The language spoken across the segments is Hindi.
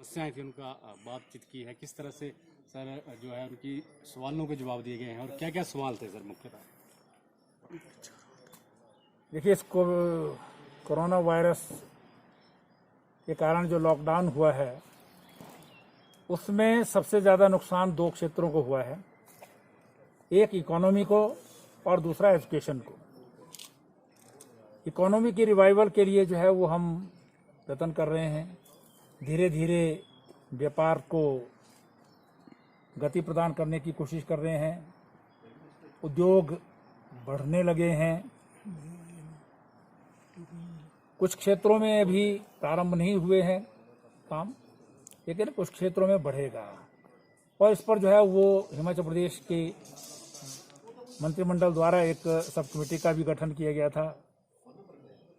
समस्याएं थी उनका बातचीत की है, किस तरह से सर जो है उनकी सवालों के जवाब दिए गए हैं और क्या क्या सवाल थे सर मुख्यतः? देखिए, इसको कोरोना वायरस के कारण जो लॉकडाउन हुआ है उसमें सबसे ज़्यादा नुकसान दो क्षेत्रों को हुआ है, एक इकोनॉमी को और दूसरा एजुकेशन को। इकोनॉमी की रिवाइवल के लिए जो है वो हम यत्न कर रहे हैं, धीरे धीरे व्यापार को गति प्रदान करने की कोशिश कर रहे हैं, उद्योग बढ़ने लगे हैं। कुछ क्षेत्रों में अभी प्रारंभ नहीं हुए हैं काम, लेकिन कुछ क्षेत्रों में बढ़ेगा। और इस पर जो है वो हिमाचल प्रदेश के मंत्रिमंडल द्वारा एक सब कमेटी का भी गठन किया गया था,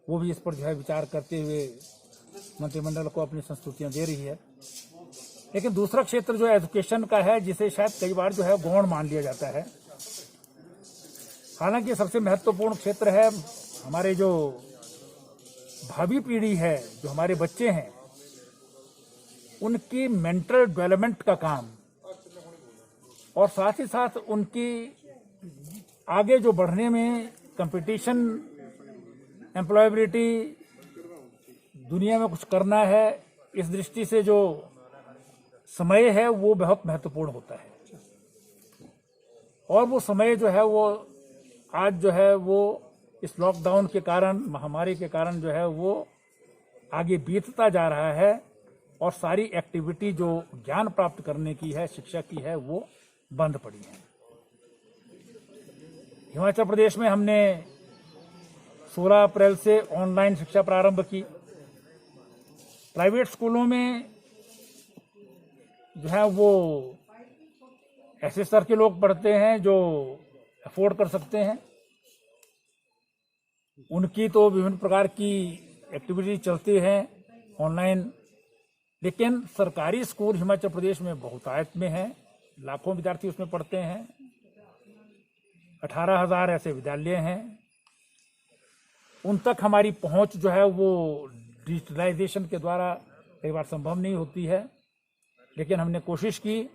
वो भी इस पर जो है विचार करते हुए मंत्रिमंडल को अपनी संस्तुतियां दे रही है। लेकिन दूसरा क्षेत्र जो एजुकेशन का है, जिसे शायद कई बार जो है गौण मान लिया जाता है, हालांकि सबसे महत्वपूर्ण क्षेत्र है। हमारे जो भावी पीढ़ी है, जो हमारे बच्चे हैं, उनकी मेंटल डेवलपमेंट का काम और साथ ही साथ उनकी आगे जो बढ़ने में कंपटीशन, एम्प्लॉयबिलिटी, दुनिया में कुछ करना है, इस दृष्टि से जो समय है वो बहुत महत्वपूर्ण होता है। और वो समय जो है वो आज जो है वो इस लॉकडाउन के कारण, महामारी के कारण जो है वो आगे बीतता जा रहा है और सारी एक्टिविटी जो ज्ञान प्राप्त करने की है, शिक्षा की है, वो बंद पड़ी है। हिमाचल प्रदेश में हमने 16 अप्रैल से ऑनलाइन शिक्षा प्रारंभ की। प्राइवेट स्कूलों में जो है वो ऐसे स्तर के लोग पढ़ते हैं जो अफोर्ड कर सकते हैं, उनकी तो विभिन्न प्रकार की एक्टिविटी चलती हैं ऑनलाइन। लेकिन सरकारी स्कूल हिमाचल प्रदेश में बहुतायत में है, लाखों विद्यार्थी उसमें पढ़ते हैं, 18,000 ऐसे विद्यालय हैं। उन तक हमारी पहुंच जो है वो डिजिटलाइजेशन के द्वारा कई बार संभव नहीं होती है, लेकिन हमने कोशिश की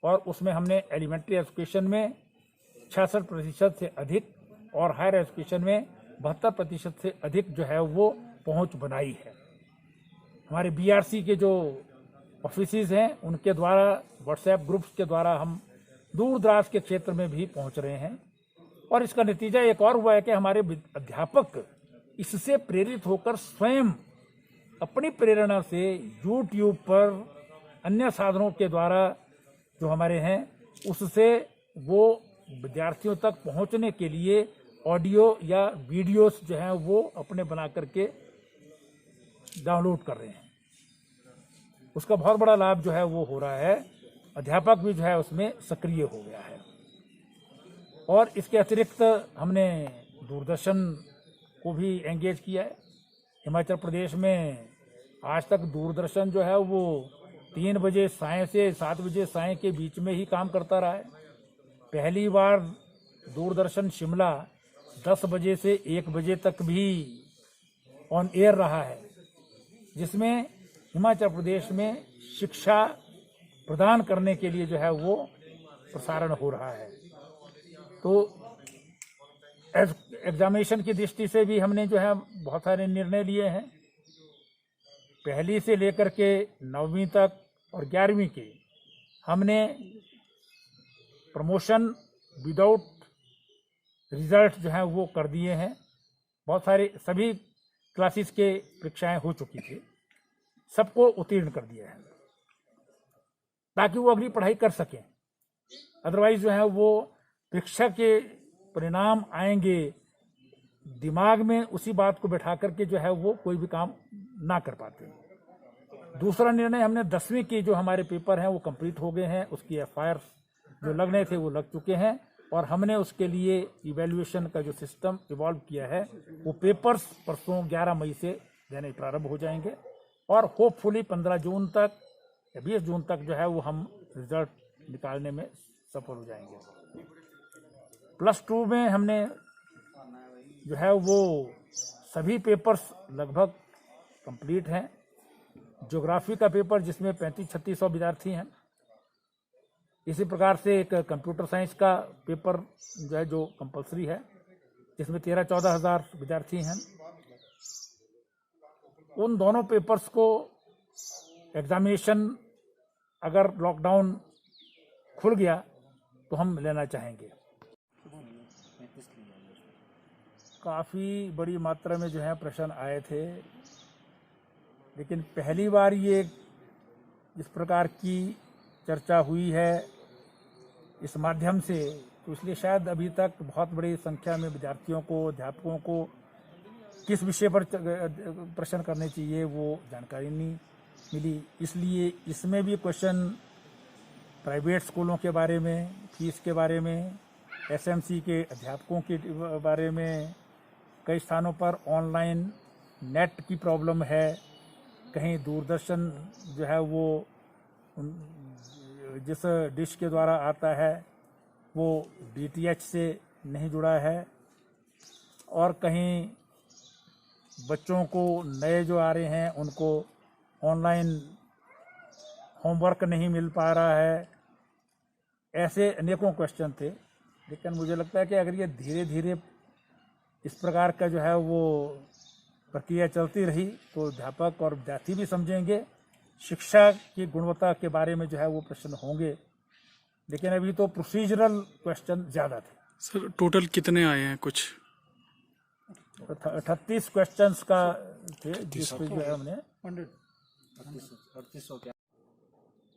और उसमें हमने एलिमेंट्री एजुकेशन में 66% से अधिक और हायर एजुकेशन में 72% से अधिक जो है वो पहुंच बनाई है। हमारे बीआरसी के जो ऑफिसेज हैं उनके द्वारा, व्हाट्सएप ग्रुप्स के द्वारा हम दूर दराज के क्षेत्र में भी पहुंच रहे हैं। और इसका नतीजा एक और हुआ है कि हमारे अध्यापक इससे प्रेरित होकर स्वयं अपनी प्रेरणा से यूट्यूब पर अन्य साधनों के द्वारा जो हमारे हैं उससे वो विद्यार्थियों तक पहुंचने के लिए ऑडियो या वीडियोस जो हैं वो अपने बना करके डाउनलोड कर रहे हैं। उसका बहुत बड़ा लाभ जो है वो हो रहा है, अध्यापक भी जो है उसमें सक्रिय हो गया है। और इसके अतिरिक्त हमने दूरदर्शन को भी एंगेज किया है। हिमाचल प्रदेश में आज तक दूरदर्शन जो है वो 3 बजे साय से 7 बजे साय के बीच में ही काम करता रहा है। पहली बार दूरदर्शन शिमला 10 बजे से 1 बजे तक भी ऑन एयर रहा है, जिसमें हिमाचल प्रदेश में शिक्षा प्रदान करने के लिए जो है वो प्रसारण हो रहा है। तो एग्जामिनेशन की दृष्टि से भी हमने जो है बहुत सारे निर्णय लिए हैं। पहली से लेकर के 9वीं तक और 11वीं के हमने प्रमोशन विदाउट रिजल्ट जो है वो कर दिए हैं। बहुत सारे सभी क्लासेस के परीक्षाएं हो चुकी थी, सबको उत्तीर्ण कर दिया है ताकि वो अगली पढ़ाई कर सकें। अदरवाइज जो है वो परीक्षा के परिणाम आएंगे, दिमाग में उसी बात को बैठा करके जो है वो कोई भी काम ना कर पाते। दूसरा निर्णय, हमने 10वीं की जो हमारे पेपर हैं वो कंप्लीट हो गए हैं, उसकी एफआईआर जो लगने थे वो लग चुके हैं और हमने उसके लिए इवैल्यूएशन का जो सिस्टम इवॉल्व किया है वो पेपर्स परसों 11 मई से देने प्रारंभ हो जाएंगे और होपफुली 15 जून तक या 20 जून तक जो है वो हम रिजल्ट निकालने में सफल हो जाएंगे। +2 में हमने जो है वो सभी पेपर्स लगभग कंप्लीट हैं। ज्योग्राफी का पेपर जिसमें 3500-3600 विद्यार्थी हैं। इसी प्रकार से एक कंप्यूटर साइंस का पेपर जो है जो कंपलसरी है, जिसमें 13-14 हज़ार विद्यार्थी हैं। उन दोनों पेपर्स को एग्जामिनेशन अगर लॉकडाउन खुल गया तो हम लेना चाहेंगे। काफ़ी बड़ी मात्रा में जो है प्रश्न आए थे, लेकिन पहली बार ये इस प्रकार की चर्चा हुई है इस माध्यम से, तो इसलिए शायद अभी तक बहुत बड़ी संख्या में विद्यार्थियों को, अध्यापकों को किस विषय पर प्रश्न करने चाहिए वो जानकारी नहीं मिली। इसलिए इसमें भी क्वेश्चन प्राइवेट स्कूलों के बारे में, फीस के बारे में, एसएमसी के अध्यापकों के बारे में, कई स्थानों पर ऑनलाइन नेट की प्रॉब्लम है, कहीं दूरदर्शन जो है वो जिस डिश के द्वारा आता है वो डीटीएच से नहीं जुड़ा है, और कहीं बच्चों को नए जो आ रहे हैं उनको ऑनलाइन होमवर्क नहीं मिल पा रहा है। ऐसे अनेकों क्वेश्चन थे, लेकिन मुझे लगता है कि अगर ये धीरे धीरे इस प्रकार का जो है वो प्रक्रिया चलती रही तो अध्यापक और विद्यार्थी भी समझेंगे, शिक्षा की गुणवत्ता के बारे में जो है वो प्रश्न होंगे। लेकिन अभी तो प्रोसीजरल क्वेश्चन ज़्यादा थे। सर टोटल कितने आए हैं? कुछ 38 क्वेश्चंस का थे, जिसपे जो है हमने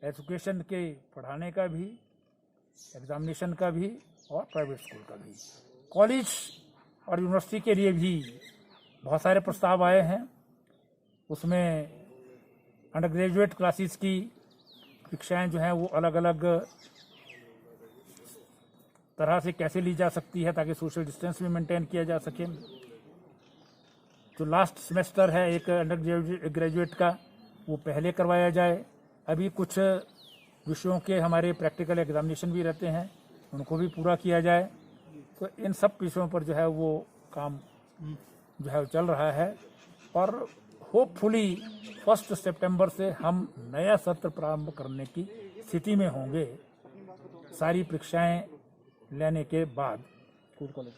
एजुकेशन के पढ़ाने का भी, एग्जामिनेशन का भी और प्राइवेट स्कूल का भी, कॉलेज और यूनिवर्सिटी के लिए भी बहुत सारे प्रस्ताव आए हैं। उसमें अंडर ग्रेजुएट क्लासेस की शिक्षाएं जो हैं वो अलग अलग तरह से कैसे ली जा सकती है ताकि सोशल डिस्टेंस भी मेंटेन किया जा सके। जो लास्ट सेमेस्टर है एक अंडर ग्रेजुएट का, वो पहले करवाया जाए। अभी कुछ विषयों के हमारे प्रैक्टिकल एग्जामिनेशन भी रहते हैं, उनको भी पूरा किया जाए। तो इन सब विषयों पर जो है वो काम जो है चल रहा है, और होपफुली 1 सितंबर से हम नया सत्र प्रारंभ करने की स्थिति में होंगे, सारी परीक्षाएं लेने के बाद।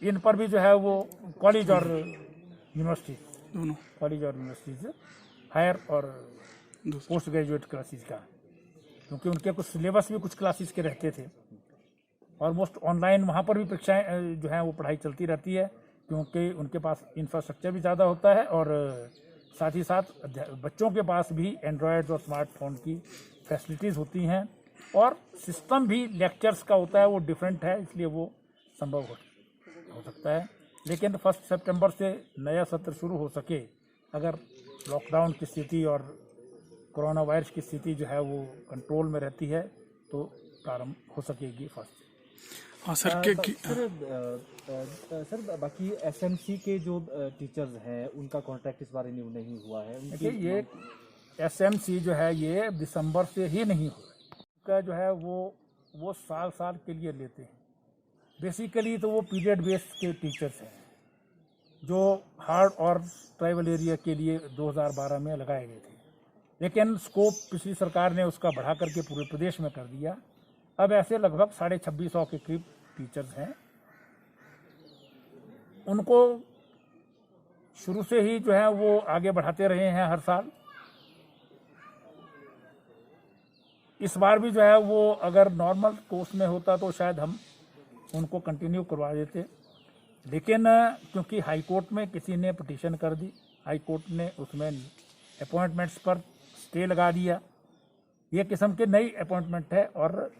इन पर भी जो है वो कॉलेज और यूनिवर्सिटी, कॉलेज और यूनिवर्सिटीज, हायर और पोस्ट ग्रेजुएट क्लासेस का, क्योंकि उनके कुछ सिलेबस भी कुछ क्लासेस के रहते थे। ऑलमोस्ट ऑनलाइन वहाँ पर भी परीक्षाएं जो हैं वो पढ़ाई चलती रहती है, क्योंकि उनके पास इंफ्रास्ट्रक्चर भी ज़्यादा होता है और साथ ही साथ बच्चों के पास भी एंड्रॉयड और स्मार्टफोन की फैसिलिटीज़ होती हैं, और सिस्टम भी लेक्चर्स का होता है वो डिफरेंट है, इसलिए वो संभव हो सकता है। लेकिन 1 सितंबर से नया सत्र शुरू हो सके, अगर लॉकडाउन की स्थिति और कोरोना वायरस की स्थिति जो है वो कंट्रोल में रहती है तो प्रारंभ हो सकेगी फर्स्ट। हाँ सर सर बाकी एसएमसी के जो टीचर्स हैं उनका कॉन्ट्रैक्ट इस बार रिन्यू नहीं हुआ है। देखिए ये एसएमसी जो है ये दिसंबर से ही नहीं हुआ, का जो है वो साल के लिए लेते हैं। बेसिकली तो वो पीरियड बेस्ड के टीचर्स हैं जो हार्ड और ट्राइबल एरिया के लिए 2012 में लगाए गए थे, लेकिन स्कोप पिछली सरकार ने उसका बढ़ा करके पूरे प्रदेश में कर दिया। अब ऐसे लगभग 2650 के करीब टीचर्स हैं, उनको शुरू से ही जो है वो आगे बढ़ाते रहे हैं हर साल। इस बार भी जो है वो अगर नॉर्मल कोर्स में होता तो शायद हम उनको कंटिन्यू करवा देते, लेकिन क्योंकि हाई कोर्ट में किसी ने पिटीशन कर दी, हाई कोर्ट ने उसमें अपॉइंटमेंट्स पर स्टे लगा दिया। ये किस्म के नई अपॉइंटमेंट है और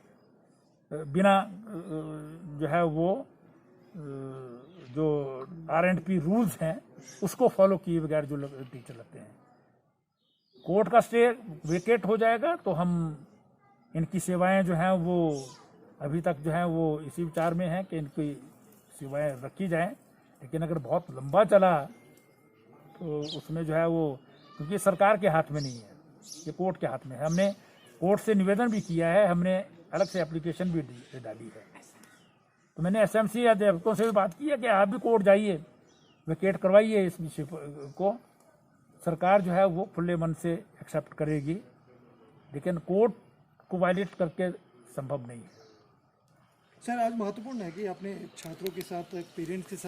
बिना जो है वो जो R&P रूल्स हैं उसको फॉलो किए बगैर जो टीचर लगते हैं, कोर्ट का स्टे वेकेट हो जाएगा तो हम इनकी सेवाएं जो हैं वो अभी तक जो है वो इसी विचार में है कि इनकी सेवाएं रखी जाएं। लेकिन अगर बहुत लंबा चला तो उसमें जो है वो, क्योंकि सरकार के हाथ में नहीं है, ये कोर्ट के हाथ में है। हमने कोर्ट से निवेदन भी किया है, हमने अलग से एप्लीकेशन भी डाली है। तो मैंने एसएमसी अध्यापकों से भी बात की है कि आप भी कोर्ट जाइए, वेकेट करवाइए इस विषय को, सरकार जो है वो खुले मन से एक्सेप्ट करेगी, लेकिन कोर्ट को वायलेट करके संभव नहीं है। सर आज महत्वपूर्ण है कि आपने छात्रों के साथ पेरेंट्स के साथ